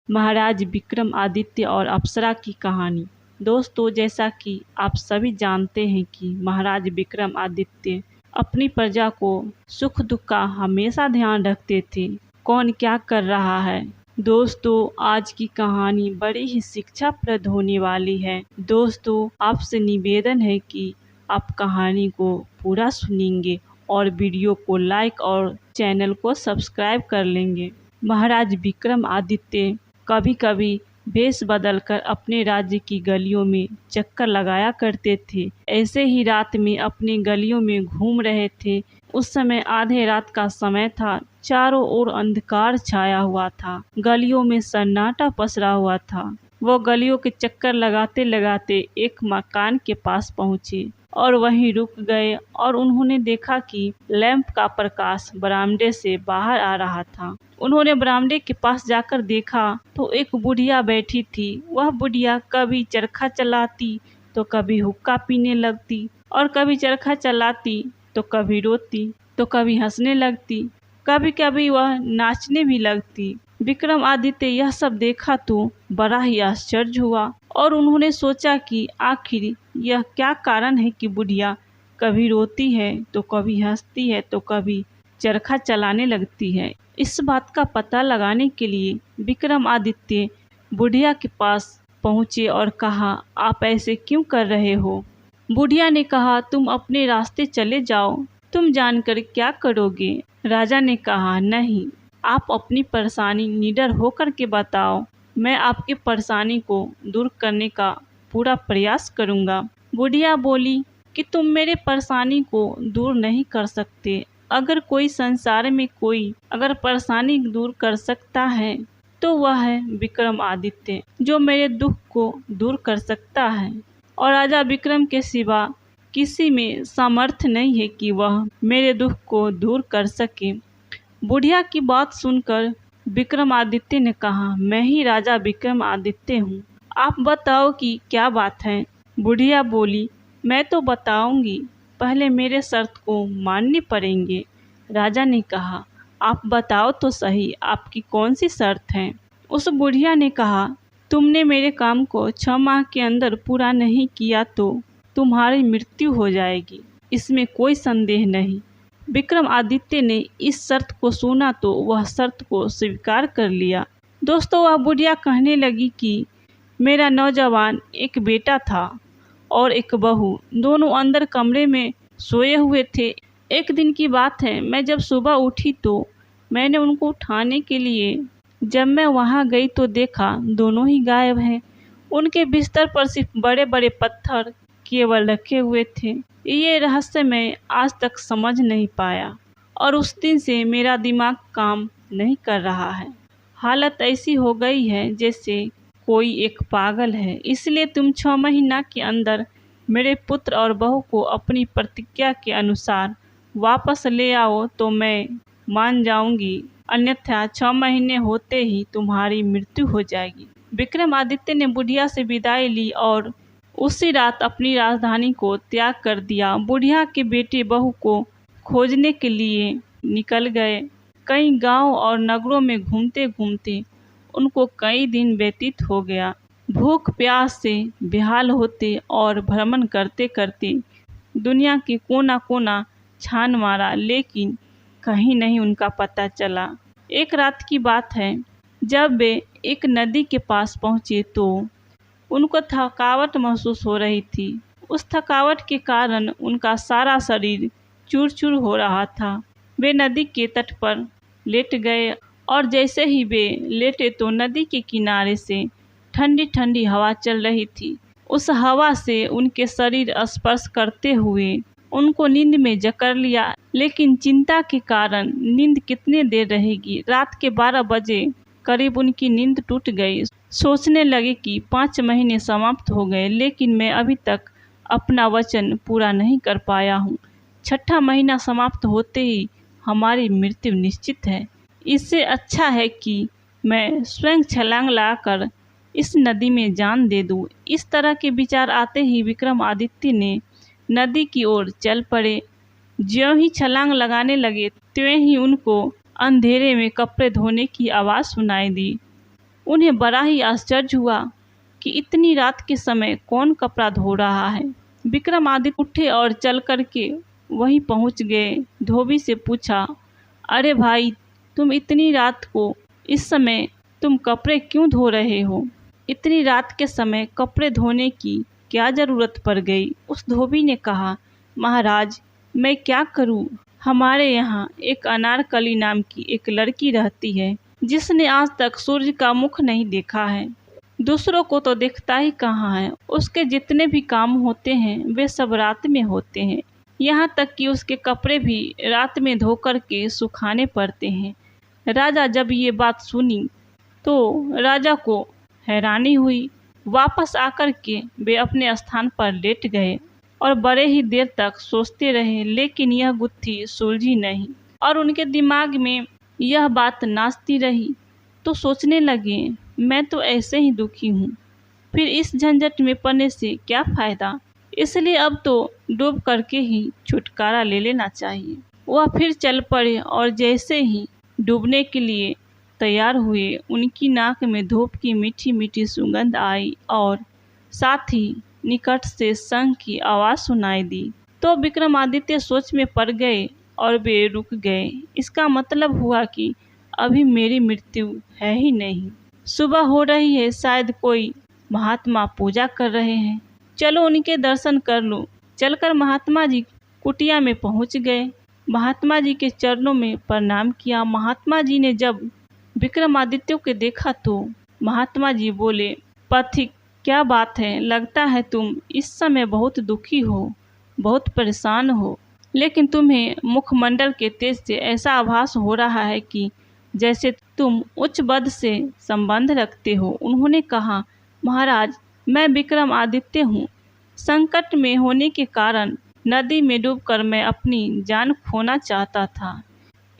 महाराज विक्रमादित्य और अप्सरा की कहानी। दोस्तों, जैसा कि आप सभी जानते हैं कि महाराज विक्रमादित्य अपनी प्रजा को सुख दुख का हमेशा ध्यान रखते थे, कौन क्या कर रहा है। दोस्तों, आज की कहानी बड़ी ही शिक्षाप्रद होने वाली है। दोस्तों, आपसे निवेदन है कि आप कहानी को पूरा सुनेंगे और वीडियो को लाइक और चैनल को सब्सक्राइब कर लेंगे। महाराज विक्रमादित्य कभी कभी भेष बदलकर अपने राज्य की गलियों में चक्कर लगाया करते थे। ऐसे ही रात में अपनी गलियों में घूम रहे थे। उस समय आधे रात का समय था। चारों ओर अंधकार छाया हुआ था। गलियों में सन्नाटा पसरा हुआ था। वो गलियों के चक्कर लगाते लगाते एक मकान के पास पहुंचे और वहीं रुक गए और उन्होंने देखा कि लैंप का प्रकाश बरामदे से बाहर आ रहा था। उन्होंने बरामदे के पास जाकर देखा तो एक बुढ़िया बैठी थी। वह बुढ़िया कभी चरखा चलाती तो कभी हुक्का पीने लगती और कभी चरखा चलाती तो कभी रोती तो कभी हंसने लगती, कभी कभी वह नाचने भी लगती। विक्रमादित्य यह सब देखा तो बड़ा ही आश्चर्य हुआ और उन्होंने सोचा कि आखिर यह क्या कारण है कि बुढ़िया कभी रोती है तो कभी हंसती है तो कभी चरखा चलाने लगती है। इस बात का पता लगाने के लिए विक्रमादित्य बुढ़िया के पास पहुँचे और कहा, आप ऐसे क्यों कर रहे हो? बुढ़िया ने कहा, तुम अपने रास्ते चले जाओ, तुम जानकर क्या करोगे? राजा ने कहा, नहीं, आप अपनी परेशानी निडर होकर के बताओ, मैं आपकी परेशानी को दूर करने का पूरा प्रयास करूंगा। बुढ़िया बोली कि तुम मेरे परेशानी को दूर नहीं कर सकते। अगर कोई संसार में कोई अगर परेशानी दूर कर सकता है तो वह है विक्रमादित्य, जो मेरे दुख को दूर कर सकता है। और राजा विक्रम के सिवा किसी में सामर्थ्य नहीं है कि वह मेरे दुख को दूर कर सके। बुढ़िया की बात सुनकर विक्रमादित्य ने कहा, मैं ही राजा विक्रमादित्य हूँ, आप बताओ कि क्या बात है। बुढ़िया बोली, मैं तो बताऊंगी, पहले मेरे शर्त को माननी पड़ेंगे। राजा ने कहा, आप बताओ तो सही, आपकी कौन सी शर्त है। उस बुढ़िया ने कहा, तुमने मेरे काम को 6 माह के अंदर पूरा नहीं किया तो तुम्हारी मृत्यु हो जाएगी, इसमें कोई संदेह नहीं। विक्रमादित्य ने इस शर्त को सुना तो वह शर्त को स्वीकार कर लिया। दोस्तों, वह बुढ़िया कहने लगी कि मेरा नौजवान एक बेटा था और एक बहू, दोनों अंदर कमरे में सोए हुए थे। एक दिन की बात है, मैं जब सुबह उठी तो मैंने उनको उठाने के लिए जब मैं वहां गई तो देखा दोनों ही गायब हैं। उनके बिस्तर पर सिर्फ बड़े बड़े पत्थर केवल रखे हुए थे। ये रहस्य मैं आज तक समझ नहीं पाया और उस दिन से मेरा दिमाग काम नहीं कर रहा है। हालत ऐसी हो गई है जैसे कोई एक पागल है। इसलिए तुम 6 महीना के अंदर मेरे पुत्र और बहू को अपनी प्रतिज्ञा के अनुसार वापस ले आओ तो मैं मान जाऊंगी, अन्यथा 6 महीने होते ही तुम्हारी मृत्यु हो जाएगी। विक्रमादित्य ने बुढ़िया से विदाई ली और उसी रात अपनी राजधानी को त्याग कर दिया। बुढ़िया के बेटे बहू को खोजने के लिए निकल गए। कई गांव और नगरों में घूमते घूमते उनको कई दिन व्यतीत हो गया। भूख प्यास से बेहाल होते और भ्रमण करते करते दुनिया के कोना कोना छान मारा, लेकिन कहीं नहीं उनका पता चला। एक रात की बात है, जब वे एक नदी के पास पहुंचे तो उनको थकावट महसूस हो रही थी। उस थकावट के कारण उनका सारा शरीर चूर चूर हो रहा था। वे नदी के तट पर लेट गए और जैसे ही वे लेटे तो नदी के किनारे से ठंडी ठंडी हवा चल रही थी। उस हवा से उनके शरीर स्पर्श करते हुए उनको नींद में जकड़ लिया, लेकिन चिंता के कारण नींद कितने देर रहेगी। रात के 12 बजे करीब उनकी नींद टूट गई। सोचने लगे कि 5 महीने समाप्त हो गए, लेकिन मैं अभी तक अपना वचन पूरा नहीं कर पाया हूँ। 6ठा महीना समाप्त होते ही हमारी मृत्यु निश्चित है। इससे अच्छा है कि मैं स्वयं छलांग लगाकर इस नदी में जान दे दूं। इस तरह के विचार आते ही विक्रमादित्य ने नदी की ओर चल पड़े। ज्यों ही छलांग लगाने लगे त्यों ही उनको अंधेरे में कपड़े धोने की आवाज़ सुनाई दी। उन्हें बड़ा ही आश्चर्य हुआ कि इतनी रात के समय कौन कपड़ा धो रहा है। विक्रमादित्य उठे और चल करके वहीं पहुंच गए। धोबी से पूछा, अरे भाई, तुम इतनी रात को इस समय तुम कपड़े क्यों धो रहे हो? इतनी रात के समय कपड़े धोने की क्या जरूरत पड़ गई? उस धोबी ने कहा, महाराज, मैं क्या करूं? हमारे यहाँ एक अनारकली नाम की एक लड़की रहती है जिसने आज तक सूर्य का मुख नहीं देखा है। दूसरों को तो देखता ही कहाँ है। उसके जितने भी काम होते हैं वे सब रात में होते हैं। यहाँ तक कि उसके कपड़े भी रात में धो कर के सुखाने पड़ते हैं। राजा जब ये बात सुनी तो राजा को हैरानी हुई। वापस आकर के वे अपने स्थान पर लेट गए और बड़े ही देर तक सोचते रहे, लेकिन यह गुत्थी सुलझी नहीं और उनके दिमाग में यह बात नाचती रही। तो सोचने लगे, मैं तो ऐसे ही दुखी हूँ, फिर इस झंझट में पड़ने से क्या फायदा, इसलिए अब तो डूब करके ही छुटकारा ले लेना चाहिए। वह फिर चल पड़े और जैसे ही डूबने के लिए तैयार हुए, उनकी नाक में धूप की मीठी मीठी सुगंध आई और साथ ही निकट से शंख की आवाज़ सुनाई दी। तो विक्रमादित्य सोच में पड़ गए और वे रुक गए। इसका मतलब हुआ कि अभी मेरी मृत्यु है ही नहीं। सुबह हो रही है, शायद कोई महात्मा पूजा कर रहे हैं, चलो उनके दर्शन कर लो। चलकर महात्मा जी कुटिया में पहुंच गए। महात्मा जी के चरणों में प्रणाम किया। महात्मा जी ने जब विक्रमादित्य को देखा तो महात्मा जी बोले, पथिक, क्या बात है? लगता है तुम इस समय बहुत दुखी हो, बहुत परेशान हो, लेकिन तुम्हें मुखमंडल के तेज से ऐसा आभास हो रहा है कि जैसे तुम उच्च पद से संबंध रखते हो। उन्होंने कहा, महाराज, मैं विक्रमादित्य हूँ। संकट में होने के कारण नदी में डूबकर मैं अपनी जान खोना चाहता था।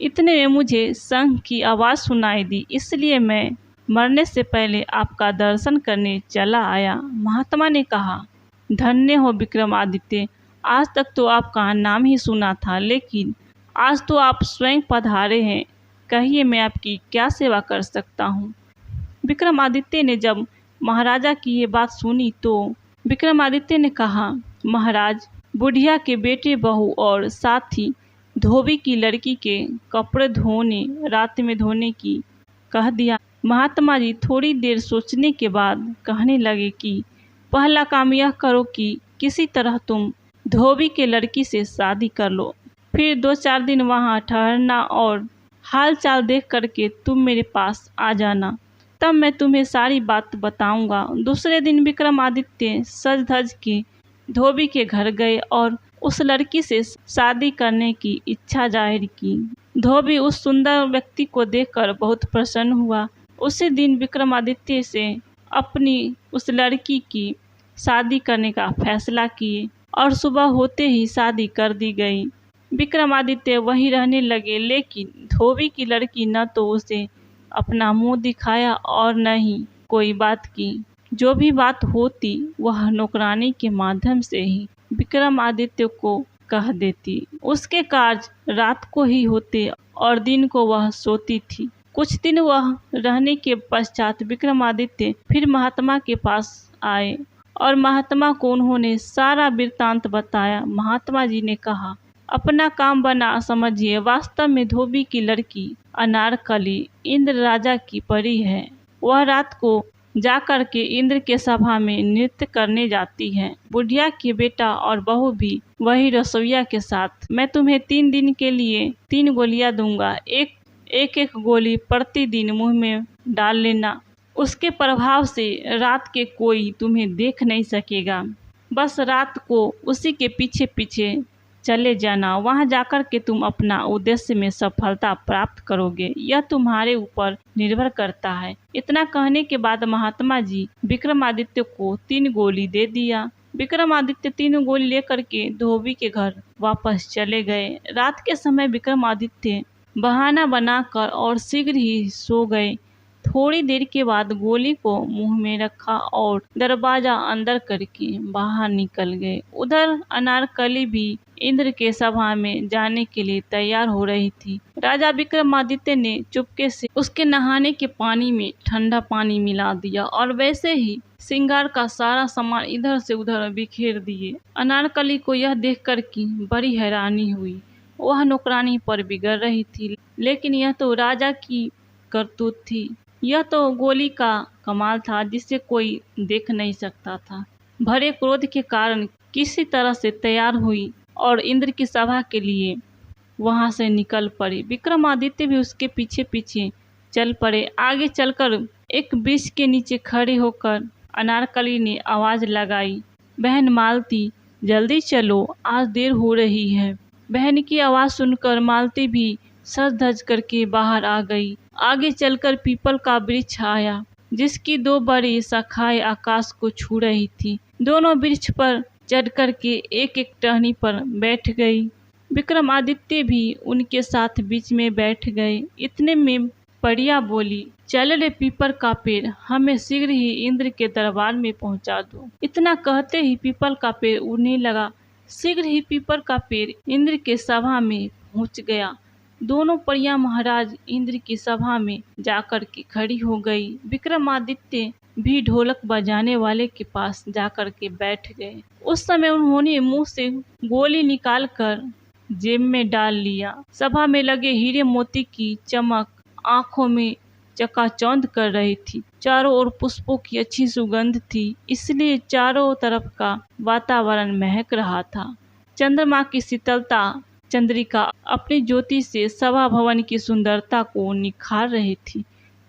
इतने में मुझे शंख की आवाज़ सुनाई दी, इसलिए मैं मरने से पहले आपका दर्शन करने चला आया। महात्मा ने कहा, धन्य हो विक्रमादित्य, आज तक तो आपका नाम ही सुना था, लेकिन आज तो आप स्वयं पधारे हैं। कहिए, मैं आपकी क्या सेवा कर सकता हूँ? विक्रमादित्य ने जब महाराजा की ये बात सुनी तो विक्रमादित्य ने कहा, महाराज, बुढ़िया के बेटे बहू और साथ ही धोबी की लड़की के कपड़े रात में धोने की कह दिया। महात्मा जी थोड़ी देर सोचने के बाद कहने लगे कि पहला काम यह करो कि किसी तरह तुम धोबी के लड़की से शादी कर लो, फिर 2-4 दिन वहाँ ठहरना और हाल चाल देख करके तुम मेरे पास आ जाना, तब मैं तुम्हें सारी बात बताऊंगा। दूसरे दिन विक्रमादित्य सज धज के धोबी के घर गए और उस लड़की से शादी करने की इच्छा जाहिर की। धोबी उस सुंदर व्यक्ति को देखकर बहुत प्रसन्न हुआ। उसी दिन विक्रमादित्य से अपनी उस लड़की की शादी करने का फैसला किए और सुबह होते ही शादी कर दी गई। विक्रमादित्य वहीं रहने लगे, लेकिन धोबी की लड़की न तो उसे अपना मुंह दिखाया और न ही कोई बात की। जो भी बात होती वह नौकरानी के माध्यम से ही विक्रमादित्य को कह देती। उसके कार्य रात को ही होते और दिन को वह सोती थी। कुछ दिन वह रहने के पश्चात विक्रमादित्य फिर महात्मा के पास आए और महात्मा को उन्होंने सारा वृत्तांत बताया। महात्मा जी ने कहा, अपना काम बना समझिए, वास्तव में धोबी की लड़की अनारकली इंद्र राजा की परी है। वह रात को जाकर के इंद्र के सभा में नृत्य करने जाती है। बुढ़िया के बेटा और बहू भी वही रसोइया के साथ। मैं तुम्हें 3 दिन के लिए 3 गोलियां दूंगा, एक गोली प्रतिदिन मुंह में डाल लेना। उसके प्रभाव से रात के कोई तुम्हें देख नहीं सकेगा। बस रात को उसी के पीछे पीछे चले जाना, वहां जाकर के तुम अपना उद्देश्य में सफलता प्राप्त करोगे। यह तुम्हारे ऊपर निर्भर करता है। इतना कहने के बाद महात्मा जी विक्रमादित्य को 3 गोली दे दिया। विक्रमादित्य 3 गोली लेकर के धोबी के घर वापस चले गए। रात के समय विक्रमादित्य बहाना बनाकर और शीघ्र ही सो गए। थोड़ी देर के बाद गोली को मुंह में रखा और दरवाजा अंदर करके बाहर निकल गए। उधर अनारकली भी इंद्र के सभा में जाने के लिए तैयार हो रही थी। राजा विक्रमादित्य ने चुपके से उसके नहाने के पानी में ठंडा पानी मिला दिया और वैसे ही श्रृंगार का सारा सामान इधर से उधर बिखेर दिए। अनारकली को यह देखकर कि बड़ी हैरानी हुई। वह नौकरानी पर बिगड़ रही थी, लेकिन यह तो राजा की करतूत थी। यह तो गोली का कमाल था जिसे कोई देख नहीं सकता था। भरे क्रोध के कारण किसी तरह से तैयार हुई और इंद्र की सभा के लिए वहां से निकल पड़ी। विक्रमादित्य भी उसके पीछे पीछे चल पड़े। आगे चलकर एक वृक्ष के नीचे खड़े होकर अनारकली ने आवाज लगाई, बहन मालती, जल्दी चलो, आज देर हो रही है। बहन की आवाज सुनकर मालती भी सज धज करके बाहर आ गई। आगे चलकर पीपल का वृक्ष आया जिसकी 2 बड़ी शाखाएं आकाश को छू रही थी। दोनों वृक्ष पर चढ़ कर के एक एक टहनी पर बैठ गई। विक्रमादित्य भी उनके साथ बीच में बैठ गए। इतने में परिया बोली, चल रे पीपल का पेड़, हमें शीघ्र ही इंद्र के दरबार में पहुंचा दो। इतना कहते ही पीपल का पेड़ उड़ने लगा। शीघ्र ही पीपल का पेड़ इंद्र के सभा में पहुंच गया। दोनों परियां महाराज इंद्र की सभा में जाकर के खड़ी हो गई। विक्रमादित्य भी ढोलक बजाने वाले के पास जाकर के बैठ गए। उस समय उन्होंने मुंह से गोली निकालकर जेब में डाल लिया। सभा में लगे हीरे मोती की चमक आंखों में चकाचौंध कर रही थी। चारों ओर पुष्पों की अच्छी सुगंध थी, इसलिए चारों तरफ का वातावरण महक रहा था। चंद्रमा की शीतलता चंद्रिका अपनी ज्योति से सभा भवन की सुंदरता को निखार रही थी।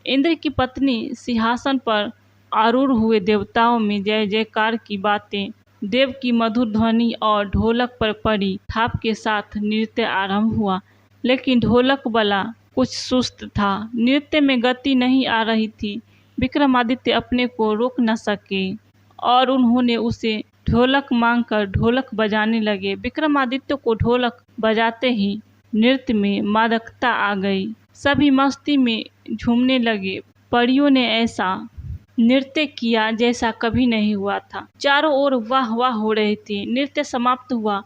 इंद्र की पत्नी सिंहासन पर आरूढ़ हुए देवताओं में जय जयकार की बातें, देव की मधुर ध्वनि और ढोलक पर पड़ी थाप के साथ नृत्य आरंभ हुआ। लेकिन ढोलक वाला कुछ सुस्त था, नृत्य में गति नहीं आ रही थी। विक्रमादित्य अपने को रोक न सके और उन्होंने उसे ढोलक मांगकर ढोलक बजाने लगे। विक्रमादित्य को ढोलक बजाते ही नृत्य में मादकता आ गई। सभी मस्ती में झूमने लगे। परियों ने ऐसा नृत्य किया जैसा कभी नहीं हुआ था। चारों ओर वाह वाह हो रही थी। नृत्य समाप्त हुआ।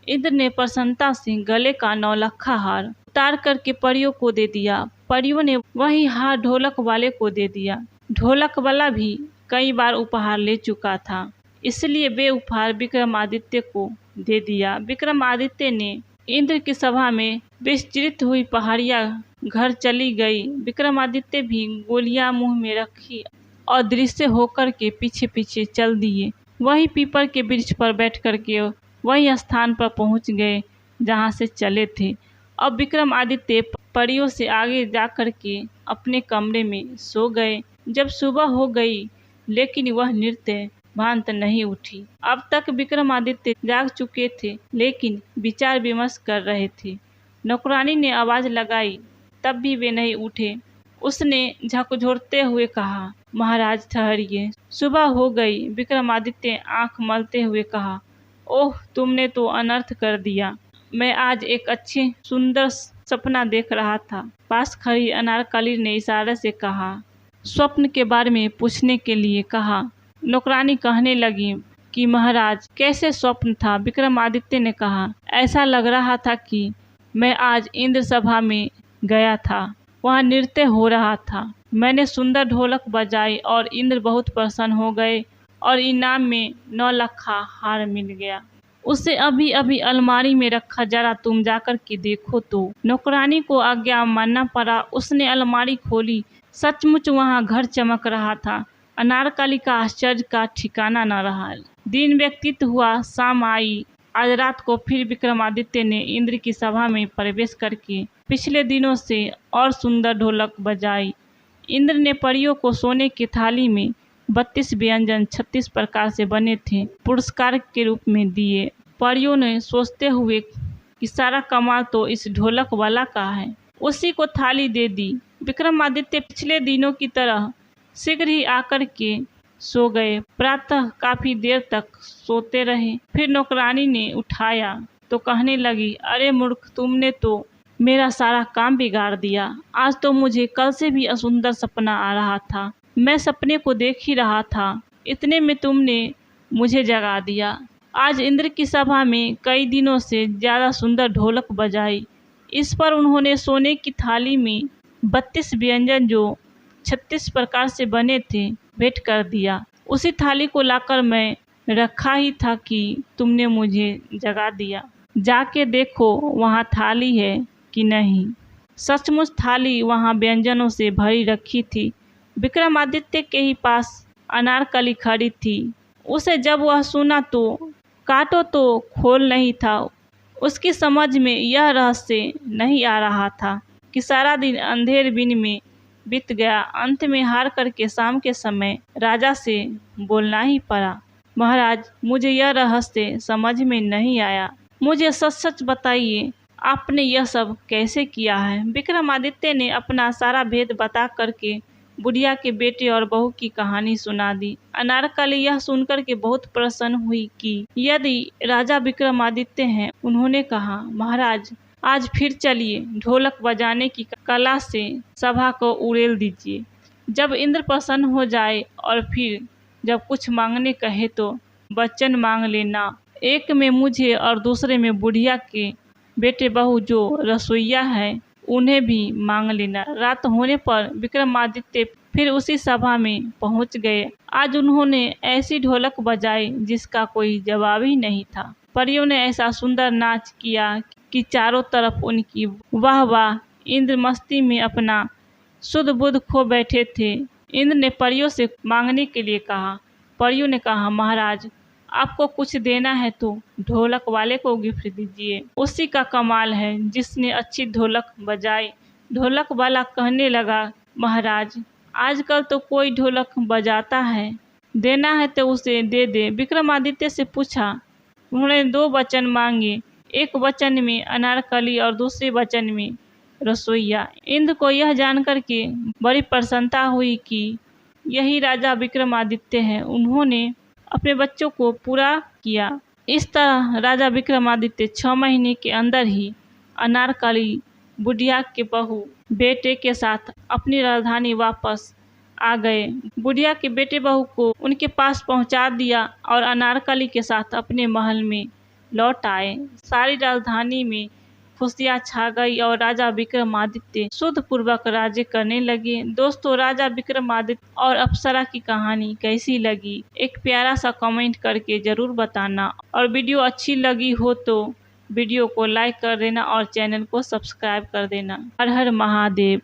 इंद्र ने प्रसन्नता से गले का 9 लखा हार उतार करके परियों को दे दिया। परियों ने वही हार ढोलक वाले को दे दिया। ढोलक वाला भी कई बार उपहार ले चुका था, इसलिए वे उपहार विक्रमादित्य को दे दिया। विक्रमादित्य ने इंद्र की सभा में विस्तृत हुई पहाड़ियां घर चली गई। विक्रमादित्य भी गोलियां मुंह में रखी और दृश्य होकर के पीछे पीछे चल दिए। वही पीपल के वृक्ष पर बैठ करके वही स्थान पर पहुंच गए जहां से चले थे। अब विक्रमादित्य परियों से आगे जा करके अपने कमरे में सो गए। जब सुबह हो गई लेकिन वह नृत्य भांत नहीं उठी। अब तक विक्रमादित्य जाग चुके थे लेकिन विचार विमर्श कर रहे थे। नौकरानी ने आवाज लगाई, तब भी वे नहीं उठे। उसने झकझोरते हुए कहा, महाराज ठहरिए, सुबह हो गई। विक्रमादित्य आंख मलते हुए कहा, ओह, तुमने तो अनर्थ कर दिया। मैं आज एक अच्छे सुंदर सपना देख रहा था। पास खड़ी अनारकली ने इशारे से कहा। स्वप्न के बारे में पूछने के लिए कहा। नौकरानी कहने लगी कि महाराज, कैसे स्वप्न था? विक्रमादित्य ने कहा, ऐसा लग रहा था कि मैं आज इंद्र सभा में गया था, वहाँ नृत्य हो रहा था। मैंने सुंदर ढोलक बजाई और इंद्र बहुत प्रसन्न हो गए और इनाम में 9 लखा हार मिल गया। उसे अभी अभी अलमारी में रखा, जरा तुम जाकर के देखो तो। नौकरानी को आज्ञा मानना पड़ा। उसने अलमारी खोली। सचमुच वहाँ घर चमक रहा था। अनारकली का आश्चर्य का ठिकाना न रहा। दिन व्यतीत हुआ, शाम आई। आज रात को फिर विक्रमादित्य ने इंद्र की सभा में प्रवेश करके पिछले दिनों से और सुंदर ढोलक बजाई। इंद्र ने परियों को सोने की थाली में 32 व्यंजन 36 प्रकार से बने थे पुरस्कार के रूप में दिए। परियों ने सोचते हुए कि सारा कमाल तो इस ढोलक वाला का है, उसी को थाली दे दी। विक्रमादित्य पिछले दिनों की तरह शीघ्र ही आकर के सो गए। प्रातः काफी देर तक सोते रहे। फिर नौकरानी ने उठाया तो कहने लगी, अरे मूर्ख, तुमने तो मेरा सारा काम बिगाड़ दिया। आज तो मुझे कल से भी असुंदर सपना आ रहा था। मैं सपने को देख ही रहा था, इतने में तुमने मुझे जगा दिया। आज इंद्र की सभा में कई दिनों से ज़्यादा सुंदर ढोलक बजाई। इस पर उन्होंने सोने की थाली में 32 व्यंजन जो 36 प्रकार से बने थे भेंट कर दिया। उसी थाली को लाकर मैं रखा ही था कि तुमने मुझे जगा दिया। जाके देखो वहाँ थाली है कि नहीं। सचमुच थाली वहाँ व्यंजनों से भरी रखी थी। विक्रमादित्य के ही पास अनारकली खड़ी थी। उसे जब वह सुना तो काटो तो खोल नहीं था। उसकी समझ में यह रहस्य नहीं आ रहा था कि सारा दिन अंधेर बिन में बीत गया। अंत में हार करके शाम के समय राजा से बोलना ही पड़ा, महाराज मुझे यह रहस्य समझ में नहीं आया। मुझे सच सच बताइए आपने यह सब कैसे किया है। विक्रमादित्य ने अपना सारा भेद बता करके बुढ़िया के बेटे और बहू की कहानी सुना दी। अनारकली यह सुनकर के बहुत प्रसन्न हुई कि यदि राजा विक्रमादित्य हैं। उन्होंने कहा, महाराज आज फिर चलिए ढोलक बजाने की कला से सभा को उड़ेल दीजिए। जब इंद्र प्रसन्न हो जाए और फिर जब कुछ मांगने कहे तो वचन मांग लेना। एक में मुझे और दूसरे में बुढ़िया के बेटे बहू जो रसोइया है उन्हें भी मांग लेना। रात होने पर विक्रमादित्य फिर उसी सभा में पहुंच गए। आज उन्होंने ऐसी ढोलक बजाई जिसका कोई जवाब ही नहीं था। परियों ने ऐसा सुंदर नाच किया कि चारों तरफ उनकी वाह वाह। इंद्र मस्ती में अपना शुद्ध बुद्ध खो बैठे थे। इंद्र ने परियों से मांगने के लिए कहा। परियों ने कहा, महाराज आपको कुछ देना है तो ढोलक वाले को गिफ्ट दीजिए। उसी का कमाल है जिसने अच्छी ढोलक बजाई। ढोलक वाला कहने लगा, महाराज आजकल तो कोई ढोलक बजाता है, देना है तो उसे दे दे। विक्रमादित्य से पूछा। उन्होंने 2 वचन मांगे, एक वचन में अनारकली और दूसरे वचन में रसोइया। इंद्र को यह जानकर के बड़ी प्रसन्नता हुई कि यही राजा विक्रमादित्य हैं। उन्होंने अपने बच्चों को पूरा किया। इस तरह राजा विक्रमादित्य 6 महीने के अंदर ही अनारकली बुढ़िया के बहू बेटे के साथ अपनी राजधानी वापस आ गए। बुढ़िया के बेटे बहू को उनके पास पहुंचा दिया और अनारकली के साथ अपने महल में लौट आए। सारी राजधानी में खुशियाँ छा गई और राजा विक्रमादित्य सुध पूर्वक राज्य करने लगे। दोस्तों राजा विक्रमादित्य और अप्सरा की कहानी कैसी लगी एक प्यारा सा कमेंट करके ज़रूर बताना। और वीडियो अच्छी लगी हो तो वीडियो को लाइक कर देना और चैनल को सब्सक्राइब कर देना। हर हर महादेव।